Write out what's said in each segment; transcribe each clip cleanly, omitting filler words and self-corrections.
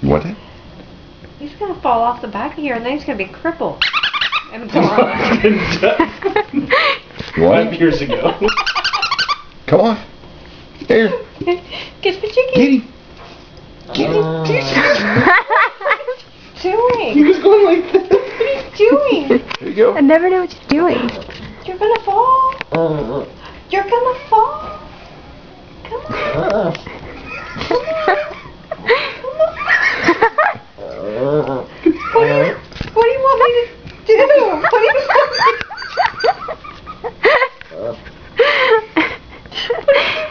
You want it? He's gonna fall off the back of here, and then he's gonna be crippled. And You want 5 it? years ago. Come on. Here. Get the chicken. Get him. Get him. Doing? He was going like this. What are you doing? There you go. I never know what you're doing. You're gonna fall. You're gonna fall. Come on. Come on. What do you want me to do? What do you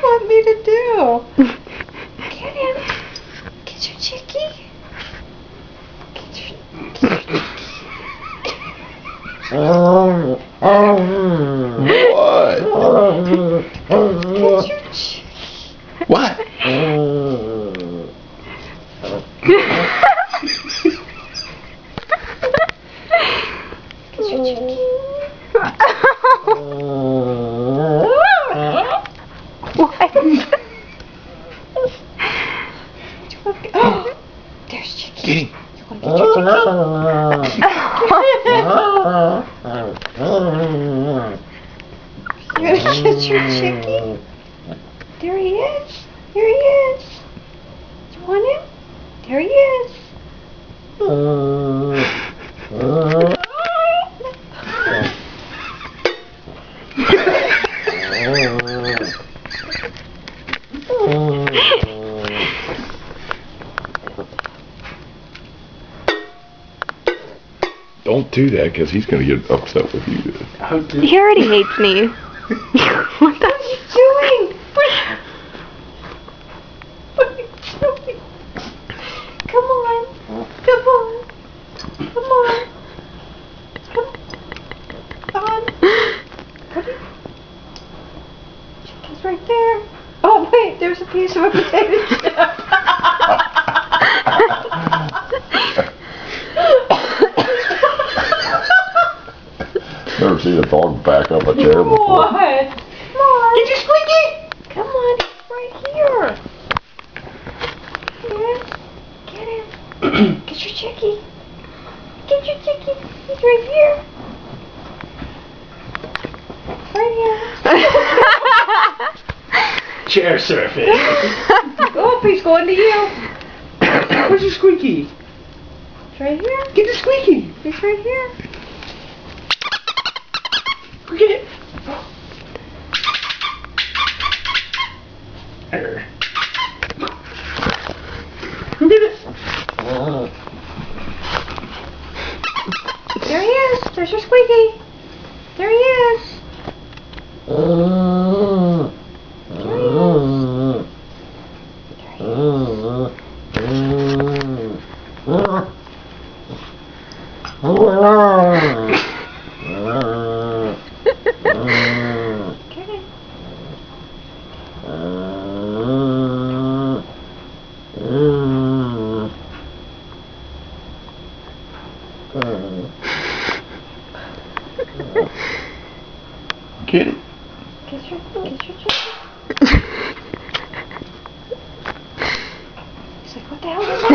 want me to do? Get him. Get your chickie. Get your What? Get your Get your chickie. Oh, there's Chicky. Get him. You want to get your Chicky? You gonna get your Chicky? There he is. There he is. You want him? There he is. Don't do that, because he's going to get upset with you. He already hates me. What the? What are you doing? What are you doing? Come on. Come on. Come on. Come on. What are you... Chicken's right there. Oh, wait. There's a piece of a potato chip. Never seen a dog back up a chair before. Come on. Get your Squeaky. Come on. He's right here. Yes. Get him. Get your Chicky. Get your Chicky. He's right here. Right here. Chair surfing. Oh, he's going to you. Where's your Squeaky? He's right here. Get the Squeaky. He's right here. Get it. There. Go get it. There he is. There's your Squeaky. There he is. Get him. Get it. Get your Chicky. He's like, what the hell is that?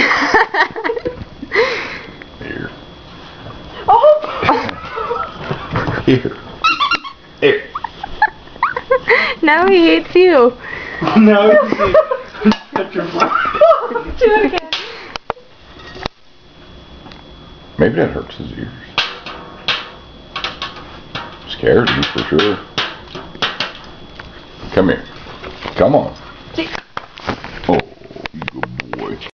Here. Oh! Here. Here. Now he hates you. No, touch your fly. Do it again. Maybe that hurts his ears. Scares you for sure. Come here. Come on. See?